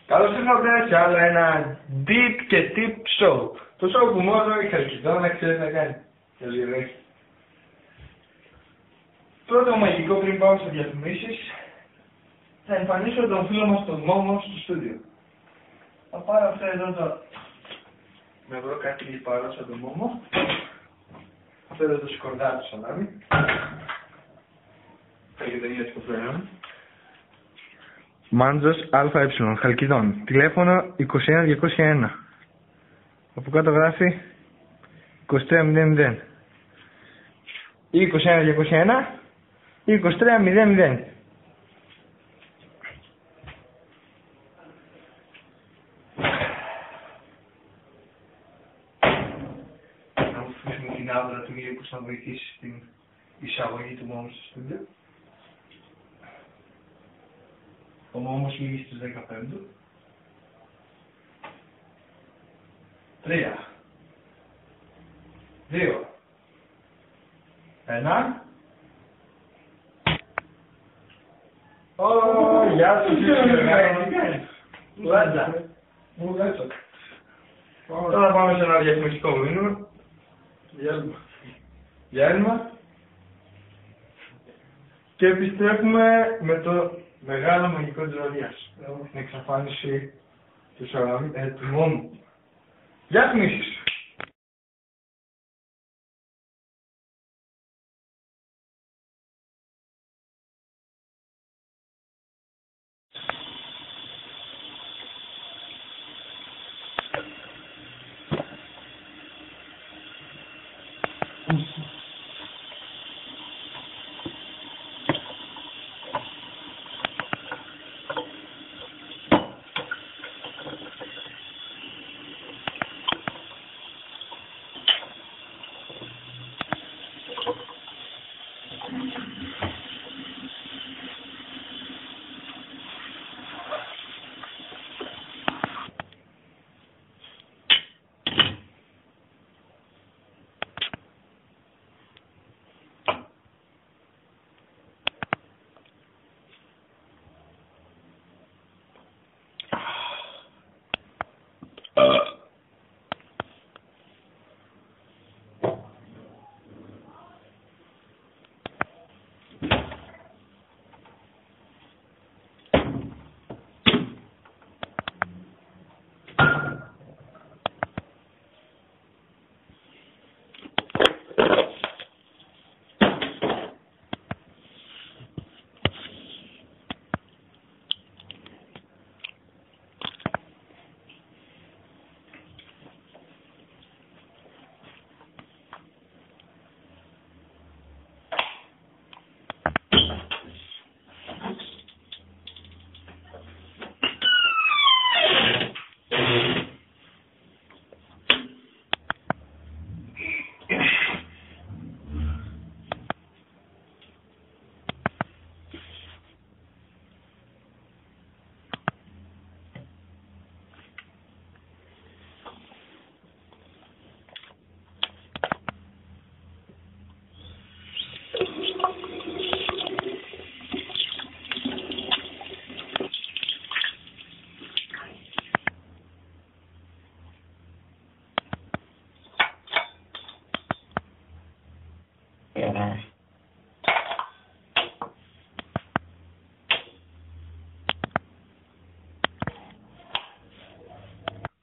Καλώς ήρθατε σε άλλο ένα Deep και Tip Show. Το show που μόνο η Χαλκιδόνα ξέρει να κάνει. Τελειωρέχει. Πρώτο μαγικό πριν πάω σε διαφημίσεις, θα εμφανίσω τον φίλο μας τον Μόμο στο στούντιο. Θα πάρω αυτό εδώ το... να βρω κάτι λιπαρό σαν τον Μόμο. Αυτό εδώ το σκορδάρι του σαλάμι. Τα γειτονιάτικο προϊόν. Μάντζος ΑΕ, Χαλκιδών, τηλέφωνο 21201. Από κάτω γράφει 2300 ή 21201 ή 2300. Να μου αφήσουμε την άβρα του μήπως να βοηθήσει στην εισαγωγή του Μόμου στο στούντιο. Ο Μόμος λύγει στις 15. 3, 2, 1. Ω, γεια σου κύριε. Λάτσα. Μου λάτσα. Τώρα πάμε σε ένα διαφημιστικό μήνυμα. Διάλειμμα. Και επιστρέφουμε με το μεγάλο μαγικό της Ροδιάς. Την εξαφάνιση του Μόμου. Διαφημίσεις.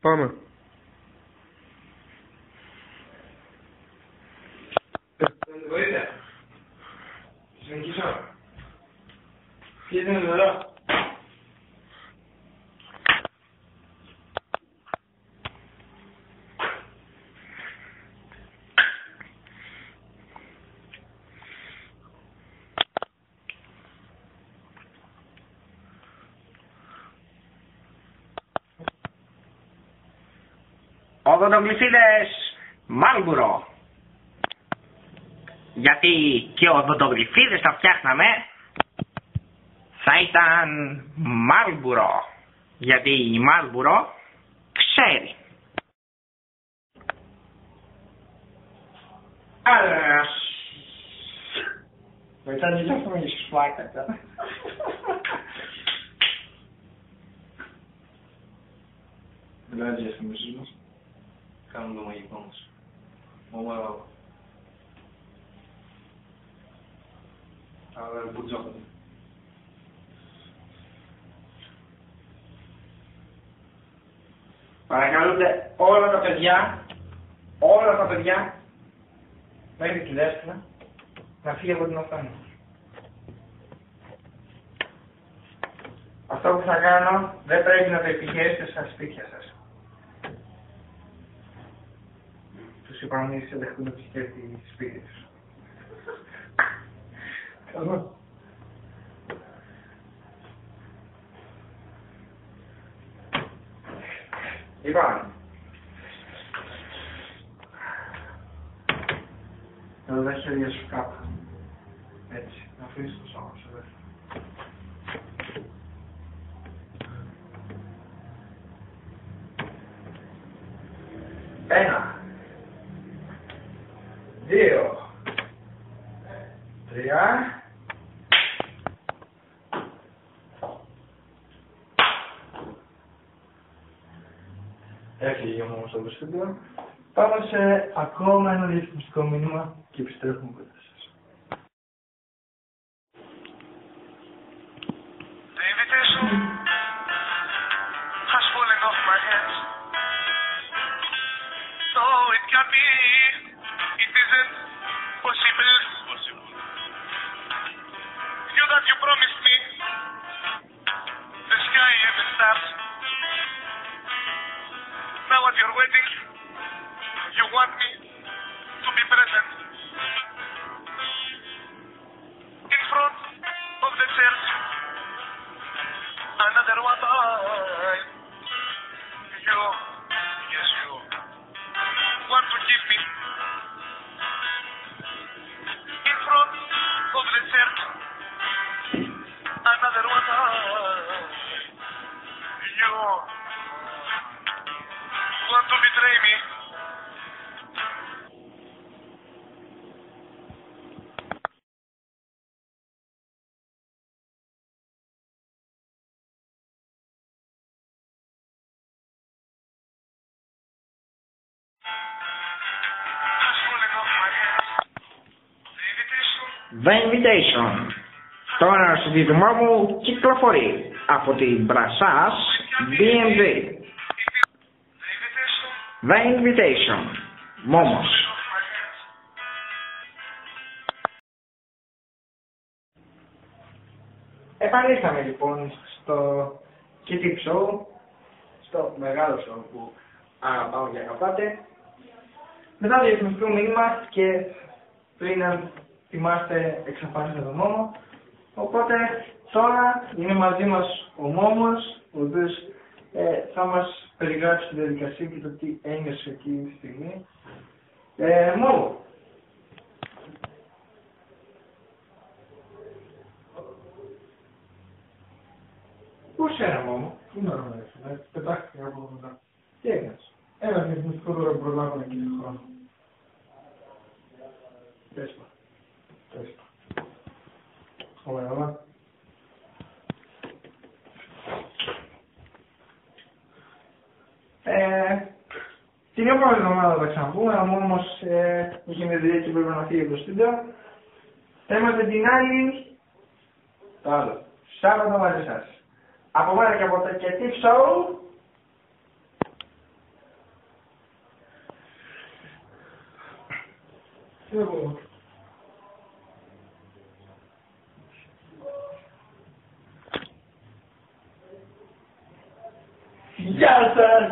Πάμε. Βοήθεια. Συνεχίσω. Τι είναι εδώ. Οδοντογλυφίδες Μάλμπουρο. Γιατί και οδοντογλυφίδες θα φτιάχναμε θα ήταν Μάλμπουρο. Γιατί η Μάλμπουρο ξέρει. Άλλας. Μετά τι διαφημίσεις, φλάκα. Δηλαδή διαφημίσεις μας. Κάνουμε το μαγικό μας. Μωμό. Αλλά μπουτζόχονται. Παρακαλούνται όλα τα παιδιά, μέχρι τη δεύτερα, να φύγει από την οθόνη. Αυτό που θα κάνω δεν πρέπει να το επιχειρήσετε στα σπίτια σας. Τους είπαμε να δεχτούν να επισκέφτει σπίτι τους. Καλό. Λοιπόν, εδώ τα χέρια σου κάπου. Έτσι, να αφήσεις το σώμα σου εδώ. Ένα, 2, 3. Έφυγε όμως από το στούντιο. Πάμε σε ακόμα ένα διαφημιστικό μήνυμα και επιστρέφουμε κοντά σας. The invitation has fallen off my hands. So it can be, it isn't possible. You that you promised me the sky and the stars. Now at your wedding, you want me to be present in front of the church. Another one time. You, yes you, want to keep me in front of the church. Another one time. You want to betray me. Has fallen off my hands. The invitation The Invitation. Το ανασυντητημό μου κυκλοφορεί από την Μπρασάς BMG. The invitation The Invitation. Μόμος. off my hands. Επανήλθαμε λοιπόν στο Kitty Show, στο μεγάλο show που αγαπάω και αγαπάτε. Μετά το διαφημιστικό μήνυμα και πριν να θυμάστε εξαφάνισε τον Μόμο. Οπότε τώρα είναι μαζί μας ο Μόμος, ο οποίος θα μας περιγράψει τη διαδικασία και το τι ένιωσε εκείνη τη στιγμή. Μόμο. Πώς είναι Μόμο? Τι να ρωτήσω, πετάχτηκα από εδώ μετά. Τι έγινες? Ένα διαφημιστικό τώρα που προλάβαμε και τον χρόνο. Πες μου. Ωραία. Την επόμενη εβδομάδα θα ξαναπούμε, αλλά όμως είχε μια δουλειά και πρέπει να φύγει από το στούντιο. Θα είμαστε την άλλη το άλλο Σάββατο μαζί σας. Από μένα και από το Kitty Show. Εγώ. Γεια σας!